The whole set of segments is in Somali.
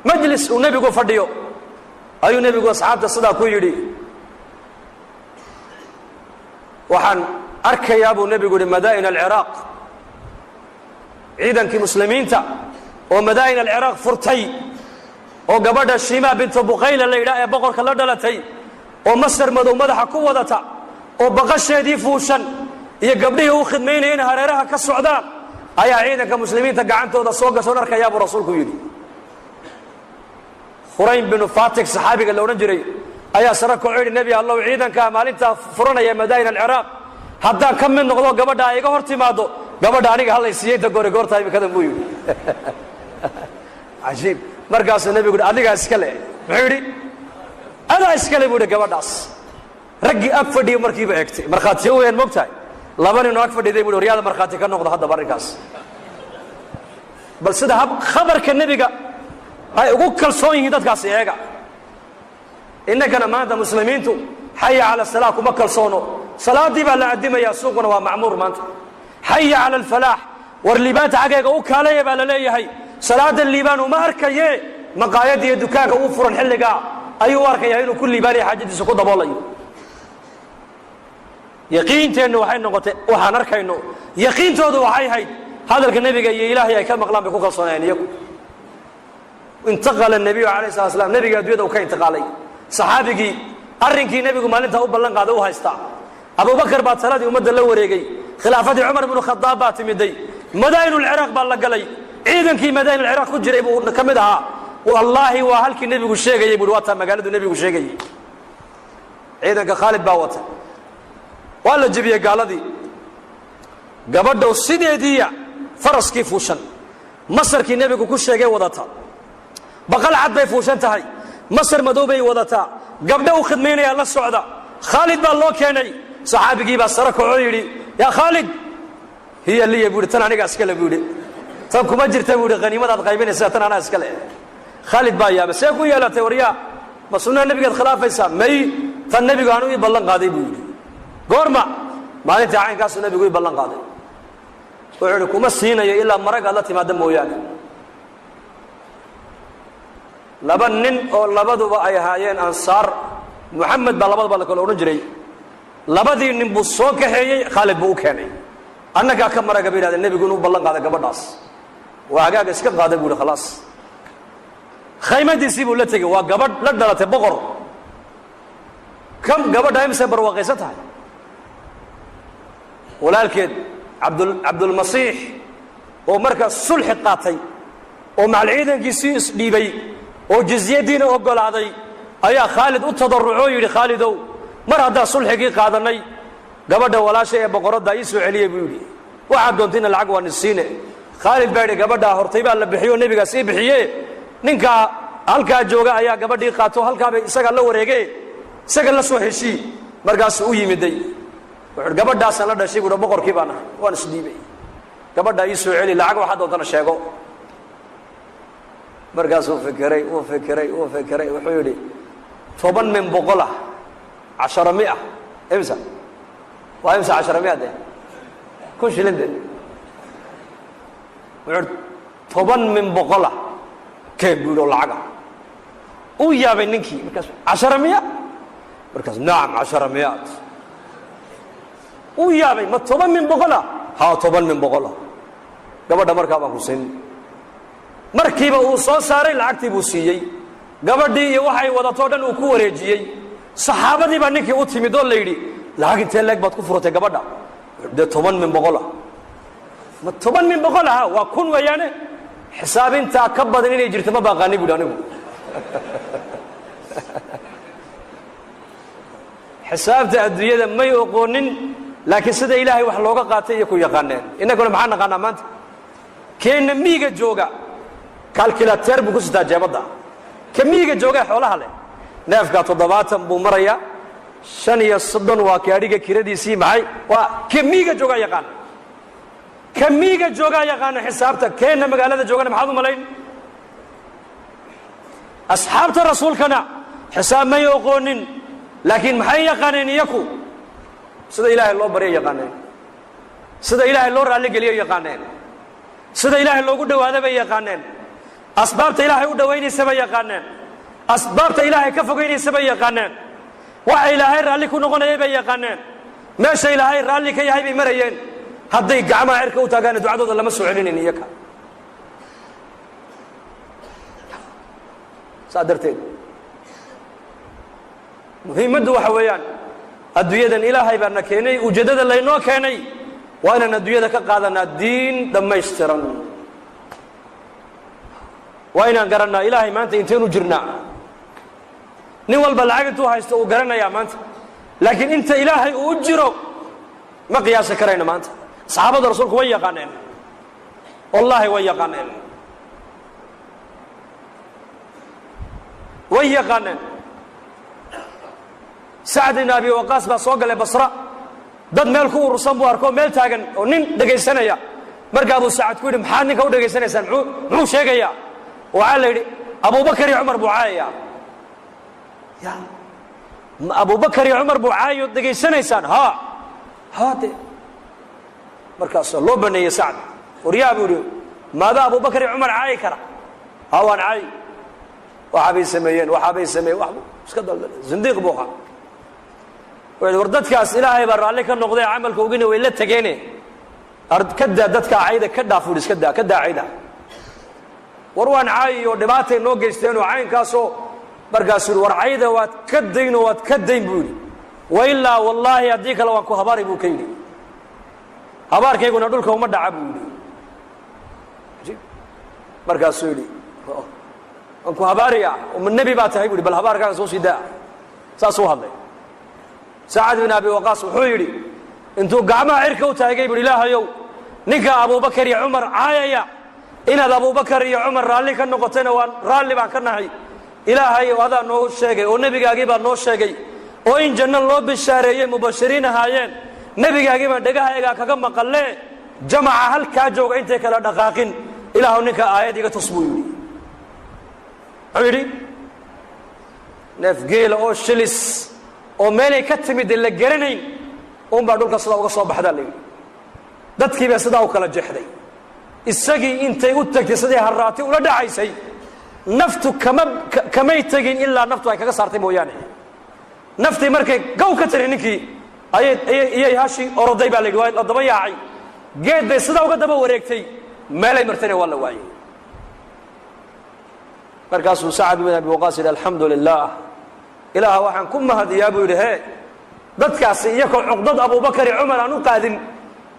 majlis uu nebigu fadhiyo ayuu nebigu asxaabta sidaa ku yidhi waxaan arkayaa buu nebigu yidhi madaa'in alciraaq ciidankii muslimiinta oo madaa'in alciraaq furtay oo gabadha shimaa bintu buqayla la yidhaah ee boqorka la dhalatay oo masar madow madaxa ku wadata oo baqasheedii fuushan iyo gabdhihii u khidmaynaya in hareeraha ka socdaan ayaa ciidanka muslimiinta gacantooda soo gashoon arkayaa buu rasuulku yidhi khuraym binu fatik saxaabiga la odhan jiray ayaa sare koo yidhi nebi allow ciidankaa maalintaa furanaya madaa'in alciraaq haddaan ka mid noqdo gabadha ay iga hor timaado gabadha aniga hallay siiyey inta goori goortaa imikadan buu yidhi cajiib markaasuu nebigu yidhi adigaa iska le muxuu yidhi adaa iskale buu yidhi gabadhaas raggii ag fadhiya markiiba eegtay markhaatiyo weyaan mogtahay laba ninoo ag fadhiday buu horyaada markhaati ka noqdo haddaba arrinkaas bal sida khabarka nebiga ay ugu kalsoon yihiin dadkaasi eega innagana maanta muslimiintu xaya cala salaa kuma kalsoono salaadii baa la addimayaa suuquna waa macmuur maanta xaya cala alfalaax war liibaanta xaggeega u kaalaya baa la leeyahay salaada liibaan uma arkaye maqaayadda iyo dukaanka uu furan xilligaa ayuu u arkayaa inuu ku liibaanaya xaajadiisa ku daboolayo yaqiinteennu waxay noqotay waxaan arkayno yaqiintoodu waxay ahayd hadalka nebiga iyo ilaahay ay ka maqlaan bay ku kalsoonayeen iyagu intaqala nebiyu calayh salatu wasalaam nebiga adduunyada uu ka intiqaalay saxaabigii arrinkii nebigu maalintaa u ballan qaaday u haystaa abubakar baa taladii ummadda la wareegay khilaafadii cumar ibnu khadaab baa timiday madaa'inulciraaq baa la galay ciidankii madaa'inulciraaq ku jiray buu ka mid ahaa wallaahi waa halkii nebigu sheegayay buuhi waa taa magaaladu nebigu sheegayay ciidanka khaalid baa wata waa la jebiyey gaaladii gabadhow sideediiya faraskii fuushan masarkii nebigu ku sheegay wadata baqal cad bay fuushan tahay masar madow bay wadataa gabdho u khidmaynayaa la socda khaalid baa loo keenay saxaabigii baa sare kacoo yidhi yaa khaalid hiya liya buu yidhi tan aniga iskale buu yidhi tan kuma jirta buu yidhi haniimadaad qaybinaysaa tan anaa iskale khaalid baa yaaba see ku yeelatay waryaa ma sunnaa nebigaad khilaafaysaa may tan nebigu aanu ii ballan qaaday buu yidhi goorma maalintii caynkaasuu nebigu ii ballan qaaday wuxuu yidhi kuma siinayo ilaa marag aad la timaadda mooyaane laba nin oo labaduba ay ahaayeen ansaar muxamed baa labadaba la kale odhan jiray labadii nin buu soo kaxeeyey khaalid buu u keenay annagaa ka maraga bay yidhahdeen nebigu inuu ballan qaaday gabadhaas waa hagaaga iska qaaday buu yidhi khalaas khaymadiisii buu la tegey waa gabadh la dhalatay boqor kam gabadha imise barwaaqaysan tahay walaalkeed cabdulmasiix oo markaas sulxi qaatay oo macal ciidankiisii isdhiibay oo jizyadiina oggolaaday ayaa khaalid u tadarrucoo yidhi khaalidow mar haddaan sulxigii qaadannay gabadha walaasha ee boqoradda ii soo celiyey buu yidhi waxaad doontayna lacag waa nisiine khaalid baa yidhi gabadhaa hortay baa la bixiyoo nebigaas ii bixiye ninkaa halkaa jooga ayaa gabadhii qaato halkaabay isagaa la wareege isaga la soo heshii markaasuu u yimiday wuxuu gabadhaasaan la dhashay buuhi boqorkii baan ahay waan isdhiibay gabadhaa ii soo celi lacag waxaad doontana sheego markaasuu fikiray wuxuu yidhi 10 min 100 10 imsa waa imsa 10 de kun shilin de wuxuu 10 min 100 keen buuhi lacaga u yaabay ninkii markaas 10 markaas naam 10 u yaabay ma 10 min 100 ha 10 min 100 gabadha markaa baan ku siin markiiba uu soo saaray lacagtii buu siiyey gabadhii iyo waxay wadatoo dhan uu ku wareejiyey saxaabadii baa ninkii u timid oo la yidhi lacag intee leeg baad ku furatay gabadha dee 10 min 100 ma 10 min 100 ha waa kun weeyaane xisaabintaa ka badan inay jirto ma baaqaani buuhi anigu xisaabta adduunyada may oqoonin laakiin sida ilaahay wax looga qaatay iyo ku yaqaaneen innaguna maxaa naqaanaa maanta keenna miiga jooga kalkulateer buu ku sitaa jeebadda ka miiga jooga xoolaha leh neefka 70 buu marayaa 35 waa gaadhiga kiradiisii maxay waa ka miiga jooga yaqaan ka miiga jooga yaqaan xisaabta keenna magaalada joogana maxaad u malayn asxaabta rasuulkana xisaab may oqoonin laakiin maxay yaqaaneen iyaku sida ilaahay loo baryo yaqaaneen sida ilaahay loo raali geliyo yaqaaneen sida ilaahay loogu dhawaado bay yaqaaneen asbaabta ilaahay u dhawaynaysa bay yaqaaneen asbaabta ilaahay ka fogaynaysa bay yaqaaneen waxa ilaahay raalli ku noqonayay bay yaqaaneen meesha ilaahay raalli ka yahay bay marayeen hadday gacmaha cirka u taagaan ducadooda lama soo celinin iyaka saa darteed muhiimaddu waxa weeyaan adduunyadan ilaahay baana keenay ujeeddada laynoo keenay waa inaan adduunyada ka qaadanaa diin dhammaystiran waa inaan garannaa ilaahay maanta intaynu jirnaa nin walba lacag intuu haysto uu garanayaa maanta laakiin inta ilaahay uu jiro ma qiyaasi karayno maanta saxaabada rasuulku way yaqaaneen wallaahi way yaqaaneen way yaqaaneen sacd ibn abi waqaas baa soo galay basra dad meel ku urursan buu arko meel taagan oo nin dhegaysanaya markaa buu sacad ku yidhi maxaad ninka u dhegaysanaysaan muxuu sheegayaa waxaa la yidhi abubakar iyo cumar buu caayaya ya ma abubakar iyo cumar buu caayayo dhegaysanaysaan ha de markaas loo baneeyey sacd waryaa buu yidhi maada abubakar iyo cumar caayi kara ha waan caayi waxaabay sameeyeen waxaabay sameeyeen wax iska daldalay zindiiq buu ahaa war dadkaas ilaahay baa raalli ka noqday camalka ugina way la tageene ka daa dadka cayda ka dhaaf buu iska daa ka daa cayda war waan caayi oo dhibaatay noo geysteen oo caynkaasoo markaasuu war cayda waad ka dayn oo waad ka dayn buu yidhi wailaa wallaahi haddii kale waan ku habaari buu ka yidhi habaarkayguna dhulka uma dhaca buu yidhi markaasuu yidhi waan ku habaariya nebi baa tahay buu yidhi bal habaarkaaga soo sii daa saasuu hadlay sacad bin abi waqaas wuxuu yidhi intuu gacmaha cirka u taagay buuhi ilaahayow ninka abubakar iyo cumar caayaya inaad abubakar iyo cumar raalli ka noqotayna waan raalli baan ka nahay ilaahayow adaa noo sheegay oo nebigaagii baa noo sheegay oo in janno loo bishaareeyey mubashiriin ahaayeen nebigaagii baan dhegahaygaa kaga maqalle jamaca halkaa jooga intay kala dhaqaaqin ilaahu ninka aayad iga tus buu yidhi wuxuu yidhi neef geela oo shilis oo meelay ka timid la garanayn unbaa dhulka sidaa uga soo baxdaa la yidhi dadkii baa sidaa u kala jeexday isagii intay u tagtay sidii harraati ula dhacaysay naftu kamay tegin ilaa naftu ay kaga saartay mooyaane naftii markay gow ka tiri ninkii ayay hashii oroday baa la yidhi waa la daba yaacay geed bay sidaa uga daba wareegtay meelay martayna waa la waayey markaasuu sacad bin abi waqaas yidhi alxamdu lilah ilaaha waxaan ku mahadiyaa buu yidhi hee dadkaasi iyakoo cuqdad abubakar iyo cumar aan u qaadin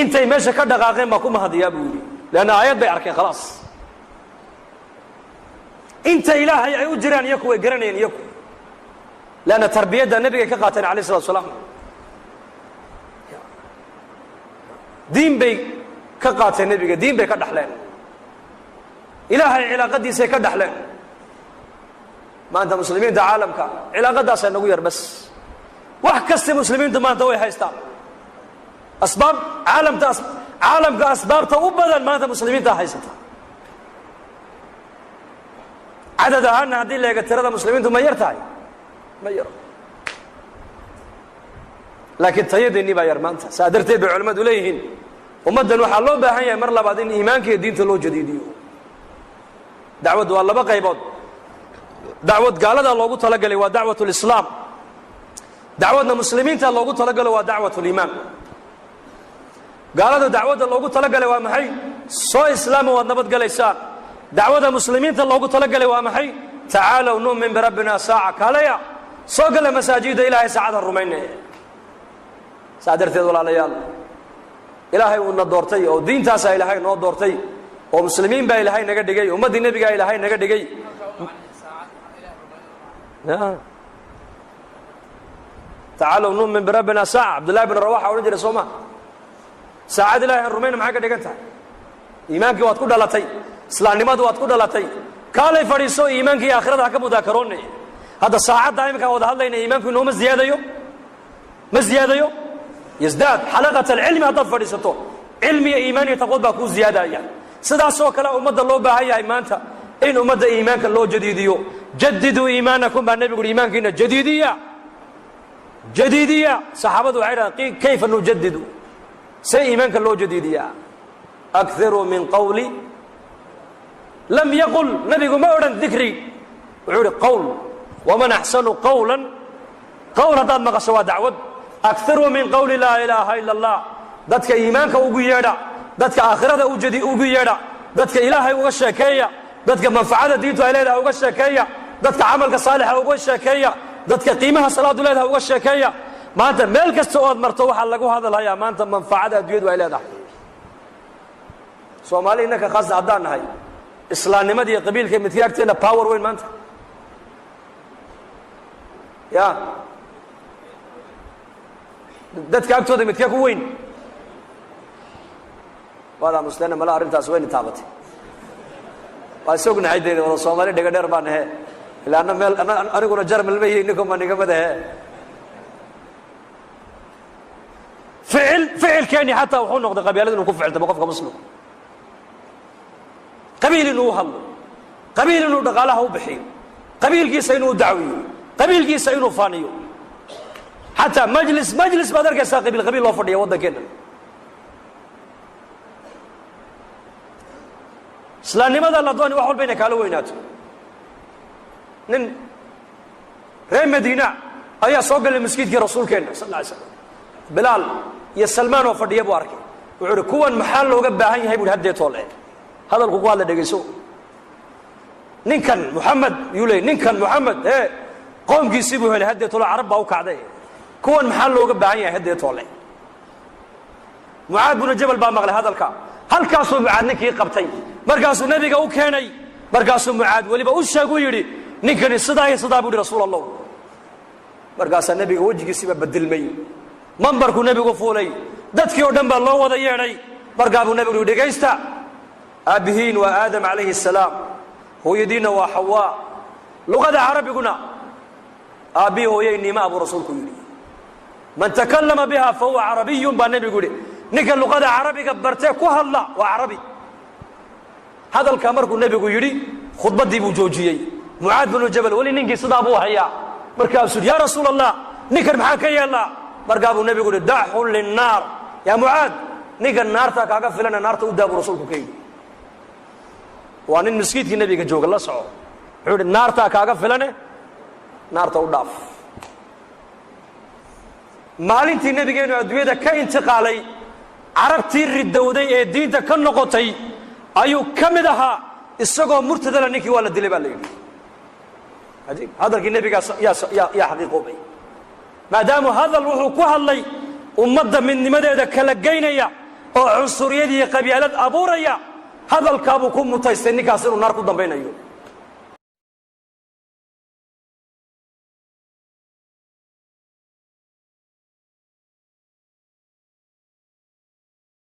intay meesha ka dhaqaaqeen baa ku mahadiyaa buu yidhi leanna aayad bay arkeen khalaas inta ilaahay ay u jiraan iyaku way garanayeen iyaku leanna tarbiyadda nebigay ka qaateen alayh salatu salaam diin bay ka qaateen nebiga diin bay ka dhaxleen ilaahay cilaaqadiisay ka dhaxleen maanta muslimiinta caalamka cilaaqadaasaa nagu yar bas wax kasta muslimiintu maanta way haystaan asbaab caalamka asbaabta u badan maanta muslimiinta haysata cadad ahaana haddii la eega tirada muslimiintu ma yar tahay ma yaro laakiin tayadeennii baa yar maanta saa darteed bay culimmadu leeyihiin ummaddan waxaa loo baahan yahay mar labaad in iimaanka iyo diinta loo jadiidiyo dacwaddu waa laba qaybood dacwad gaalada loogu talagalay waa dacwat lislaam dacwadna muslimiinta loogu talagalo waa dacwat liimaan gaalada dacwadda loogu talagalay waa maxay soo islaama waad nabadgalaysaan dacwada muslimiinta loogu talagalay waa maxay tacaalow nu'min birabbina saaca kaalaya soo gala masaajida ilaahay saacada rumaynaya saa darteed walaalayaal ilaahay uuna doortay oo diintaasaa ilaahay noo doortay oo muslimiin baa ilaahay naga dhigay ummaddii nebigaa ilaahay naga dhigay tacaalow nu'min birabbina saaca cabdullahi bin rawaxa odhan jiray soo ma saacad ilahay aan rumayna maxay ka dhigan tahay iimaankii waad ku dhalatay islaamnimadu waad ku dhalatay kaalay fadhiiso iimaankii iyo aakhirada ha ka mudaakaroonay hadda saacadda iminkaan wada hadlayna iimaanku inooma ziyaadayo ma ziyaadayo yasdaad xalaqat alcilmi haddaad fadhiisato cilmi iyo iimaan iyo taqwad baa kuu ziyaadaya sidaasoo kale ummadda loo baahan yahay maanta in ummadda iimaanka loo jadiidiyo jadiduu iimaanakum baa nebigu uhi iimaankiina jadiidiya saxaabadu waxay dhahaan kayfa nujadidu see iimaanka loo jadiidiyaa akiruu min qawli لم يقل نبي ما أورن ذكري وعود قول ومن أحسن قولا قول هذا مقصوا دعوة أكثر من قول لا إله إلا الله ذاتك إيمانك وقيادة ذاتك آخرة وجدي وقيادة ذاتك إلهي وغشاكية ذاتك منفعة دينته إليها وغشاكية ذاتك عملك صالح وغشاكية ذاتك قيمها صلاة إليها وغشاكية ما أنت ملك السؤال مرتوح على هذا الهيا ما أنت منفعة دينته إليها سومالي إنك خاص عدان هاي إسلام نمدي قبيل كي متياكتنا باور وين ما أنت يا dadka agtooda midkee ku weyn wada muslimna mala arintaas weyn taabatay waa sognahay deedo wada Soomaali dhaga dheer baan ahay ilaana meel aniguna jarmal ma yihiin ninkuma nigamada فعل كاني حتى wuxuu noqday qabiilada inuu ku ficilto qofka muslim qabiil inuu hal qabiil inuu dhaqaalaha u bixiyo qabiilkiisa inuu dacwiyo qabiilkiisa inuu faaniyo حتى مجلس بدر كيسا قبيل لو فديا ودا كده اسلام لماذا الله دوني وحول بينك على وينات نن ري مدينه ايا سو غل مسجد رسول كنا صلى الله عليه وسلم بلال يا سلمان وفديا بو اركي وحور كون محل لوغا باهن yahay buu hadee toole hadalku waa la dhageyso ninkan محمد yulay ninkan محمد qoomkiisi buu helay hadee toole arab baa u kacday كون محل لوغا باهن yahay hadee toole Muaad bin Jabal baa maqlay hadalka halkaasoo Muaad ninkii qabtay markaasuu nabiga u keenay markaasuu Muaad waliba u sheegay yiri ninkani sidaa buu rasuulullah markaas nabiga wajigiisa badilmay manbarku nabigu fuulay dadkii oo dhan baa loo wada yeeray markaabuu nabigu dhageysta abihiin wa aadam alayhi salaam hooyadiina waa hawa luqada arabiguna abi hooyaynima abu rasuulku yiri من تكلم بها فهو عربي بالنبي يقول نك اللغة العربية برتة كهلا وعربي هذا الكامر كل النبي يقول خطبة دي بوجوجية معاذ بن جبل ولي ننجي صدا أبوها يا مركب يا رسول الله نكر معك يا الله مركب النبي يقول دعه للنار يا معاذ نك النار تاكا فلنا نار تودى برسولك كي وان المسجد النبي كجوج الله صعو يقول النار تاكا فلنا نار تودى maalintii nabigeenu adduunyada ka intiqaalay carabtii ridowday ee diinta ka noqotay ayuu kamid ahaa isagoo murtadala ninkii waa la dilay baa la yiri hadii hadalkii nabiga ya xaqiiqoobay maadaama hadal wuxuu ku hadlay ummadda midnimadeeda kala geynaya oo cunsuriyad iyo qabyaalad abuuraya hadalkaabuu ku mutaystay ninkaas inuu naar ku dambaynayo